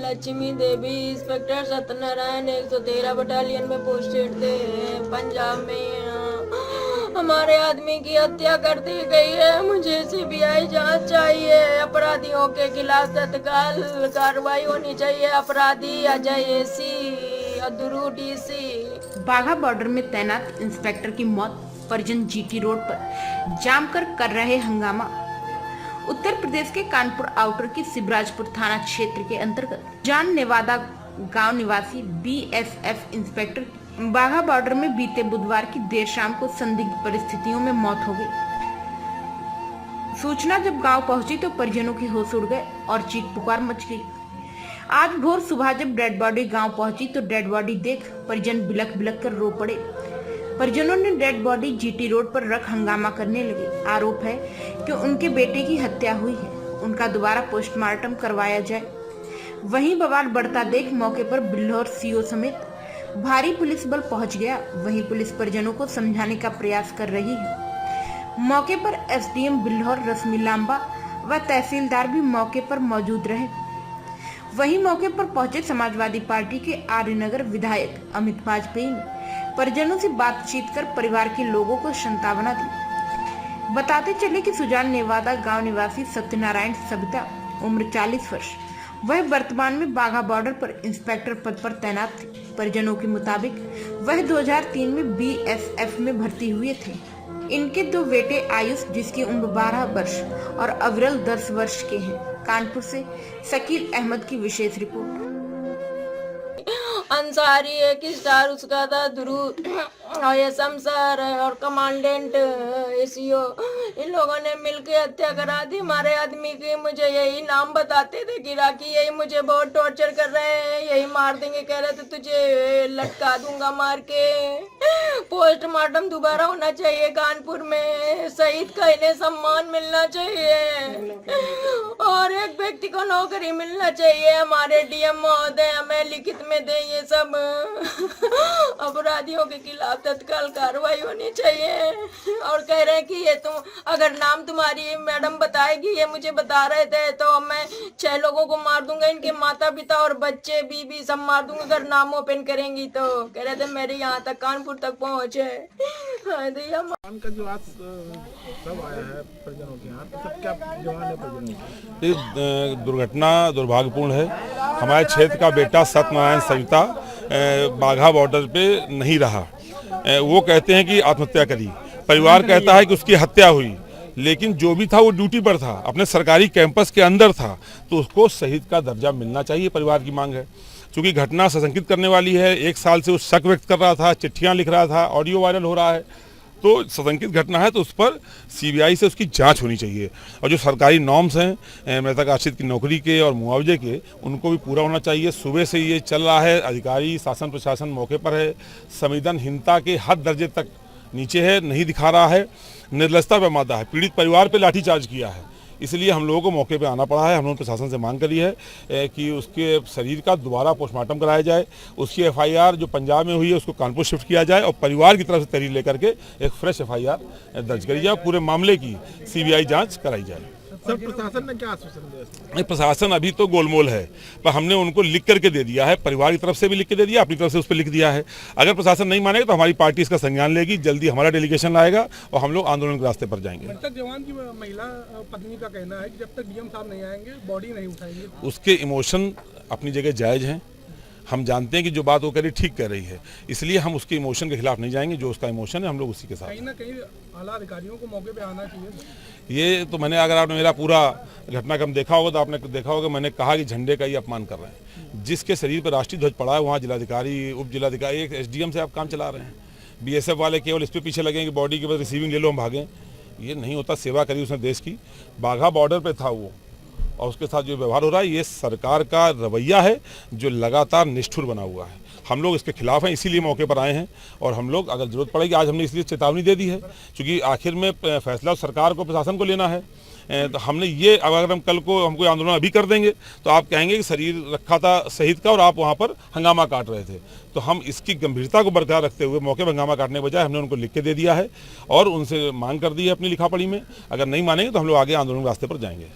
लक्ष्मी देवी, inspector Satyanarayan 113 battalion में posted थे पंजाब में। हमारे आदमी की हत्या कर दी गई है। मुझे सीबीआई जांच चाहिए। अपराधियों के खिलाफ तत्काल कार्रवाई होनी चाहिए। अपराधी अजय एसी, अदुरू डीसी। बाघा बॉर्डर में तैनात इंस्पेक्टर की मौत, परिजन जीटी रोड पर जाम कर रहे हंगामा। उत्तर प्रदेश के कानपुर आउटर की शिवराजपुर थाना क्षेत्र के अंतर्गत जान नेवादा गांव निवासी बीएसएफ इंस्पेक्टर बाघा बॉर्डर में बीते बुधवार की देर शाम को संदिग्ध परिस्थितियों में मौत हो गई। सूचना जब गांव पहुंची तो परिजनों के होश उड़ गए और चीख पुकार मच गई। आज भोर सुबह जब डेड बॉडी गांव पहुंची तो डेड बॉडी देख परिजन बिलख बिलख कर रो पड़े। परिजनों ने डेड बॉडी जीटी रोड पर रख हंगामा करने लगे। आरोप है कि उनके बेटे की हत्या हुई है, उनका दोबारा पोस्टमार्टम करवाया जाए। वहीं बवाल बढ़ता देख मौके पर बिल्हौर सीओ समेत भारी पुलिस बल पहुंच गया। वहीं पुलिस परिजनों को समझाने का प्रयास कर रही है। मौके पर एसडीएम बिल्हौर रश्मि लांबा व तहसीलदार भी मौके पर मौजूद रहे। वहीं मौके पर पहुंचे समाजवादी पार्टी के आर्यनगर विधायक अमित वाजपेयी ने परिजनों से बातचीत कर परिवार के लोगों को सांत्वना दी। बताते चले कि सुजान नेवादा गांव निवासी सत्यनारायण सबिता उम्र 40 वर्ष, वह वर्तमान में बाघा बॉर्डर पर इंस्पेक्टर पद पर तैनात थे। परिजनों के मुताबिक वह 2003 में बीएसएफ में भर्ती हुए थे। इनके दो बेटे आयुष जिसकी उम्र 12 वर्ष और अविरल 10 वर्ष के हैं। कानपुर से शकील अहमद की विशेष रिपोर्ट। अंसारी एक स्टार उसका था, ध्रुव और ये शमसर और कमांडेंट एसीओ, इन लोगों ने मिलकर हत्या करा दी हमारे आदमी की। मुझे यही नाम बताते थे कि राखी यही मुझे बहुत टॉर्चर कर रहे हैं, यही मार देंगे, कह रहे थे तुझे लटका दूंगा मार के। पोस्टमार्टम दोबारा होना चाहिए कानपुर में, शहीद का इन्हें सम्मान मिलना चाहिए और एक व्यक्ति को नौकरी मिलना चाहिए। हमारे डीएम महोदय हमें लिखित में दें ये सब। अपराधियों के खिलाफ तत्काल कार्रवाई होनी चाहिए। और कह रहे हैं कि ये तुम अगर नाम तुम्हारी मैडम बताएगी, ये मुझे बता रहे थे, तो मैं 6 लोगों को मार दूंगा, इनके माता पिता और बच्चे बीबी सब मार दूंगा अगर नाम ओपन करेंगी तो। कह रहे थे मेरे यहाँ तक कानपुर तक पहुँचे। का जो आज सब आया है परिजनों के यहाँ, तो सब क्या जवान है परिजनों की? दुर्घटना दुर्भाग्यपूर्ण है। हमारे क्षेत्र का बेटा सत्यनारायण सविता बाघा बॉर्डर पे नहीं रहा। वो कहते हैं कि आत्महत्या करी, परिवार कहता है कि उसकी हत्या हुई, लेकिन जो भी था वो ड्यूटी पर था, अपने सरकारी कैंपस के अंदर था, तो उसको शहीद का दर्जा मिलना चाहिए, परिवार की मांग है। क्योंकि घटना सशंकित करने वाली है। 1 साल से वो शक व्यक्त कर रहा था, चिट्ठियां लिख रहा था, ऑडियो वायरल हो रहा है, तो सशंकित घटना है, तो उस पर सीबीआई से उसकी जांच होनी चाहिए। और जो सरकारी नॉर्म्स हैं मृतक आश्रित की नौकरी के और मुआवजे के, उनको भी पूरा होना चाहिए। सुबह से ये चल रहा है, अधिकारी शासन प्रशासन मौके पर है, संवेदनहीनता के हद दर्जे तक नीचे है, नहीं दिखा रहा है, निर्लजता पर मादा है, पीड़ित परिवार पर लाठीचार्ज किया है। इसलिए हम लोगों को मौके पे आना पड़ा है। हम लोगों ने प्रशासन से मांग करी है कि उसके शरीर का दोबारा पोस्टमार्टम कराया जाए, उसकी एफआईआर जो पंजाब में हुई है उसको कानपुर शिफ्ट किया जाए और परिवार की तरफ से तहरीर लेकर के एक फ्रेश एफआईआर दर्ज करी जाए, पूरे मामले की सीबीआई जांच कराई जाए। सर, प्रशासन ने क्या आश्वासन दिया? प्रशासन अभी तो गोलमोल है, पर हमने उनको लिख करके दे दिया है, परिवार की तरफ से भी लिख के दे दिया, अपनी तरफ से उस पर लिख दिया है। अगर प्रशासन नहीं मानेगा तो हमारी पार्टी इसका संज्ञान लेगी, जल्दी हमारा डेलीगेशन आएगा और हम लोग आंदोलन के रास्ते पर जाएंगे। मृतक जवान की महिला पत्नी का कहना है कि जब तक डीएम साहब नहीं आएंगे बॉडी नहीं उठाएंगे। उसके इमोशन अपनी जगह जायज हैं। हम जानते हैं कि जो बात वो कह रही ठीक कह रही है, इसलिए हम उसके इमोशन के खिलाफ नहीं जाएंगे। जो उसका इमोशन है हम लोग उसी के साथ। कहीं ना कहीं आला अधिकारियों को मौके पे आना चाहिए। ये तो मैंने, अगर आपने मेरा पूरा घटनाक्रम देखा होगा तो आपने देखा होगा मैंने कहा कि झंडे का ही अपमान कर रहे हैं। जिसके शरीर पर राष्ट्रीय ध्वज पड़ा है वहाँ जिलाधिकारी, उप जिलाधिकारी, एक एसडीएम से आप काम चला रहे हैं। बीएसएफ वाले केवल इस पे पीछे लगे कि बॉडी के बाद रिसीविंग ले लो हम भागें। ये नहीं होता। सेवा करी उसने देश की। बाघा बॉर्डर पर था वो, और उसके साथ जो व्यवहार हो रहा है ये सरकार का रवैया है जो लगातार निष्ठुर बना हुआ है। हम लोग इसके खिलाफ हैं, इसीलिए मौके पर आए हैं। और हम लोग अगर जरूरत पड़ेगी, आज हमने इसलिए चेतावनी दे दी है क्योंकि आखिर में फैसला सरकार को, प्रशासन को लेना है। तो हमने ये, अगर हम कल को हम कोई आंदोलन अभी कर देंगे तो आप कहेंगे कि शरीर रखा था शहीद का और आप वहाँ पर हंगामा काट रहे थे। तो हम इसकी गंभीरता को बरकरार रखते हुए मौके पर हंगामा काटने के बजाय हमने उनको लिख के दे दिया है और उनसे मांग कर दी है अपनी लिखा पढ़ी में। अगर नहीं मानेंगे तो हम लोग आगे आंदोलन के रास्ते पर जाएंगे।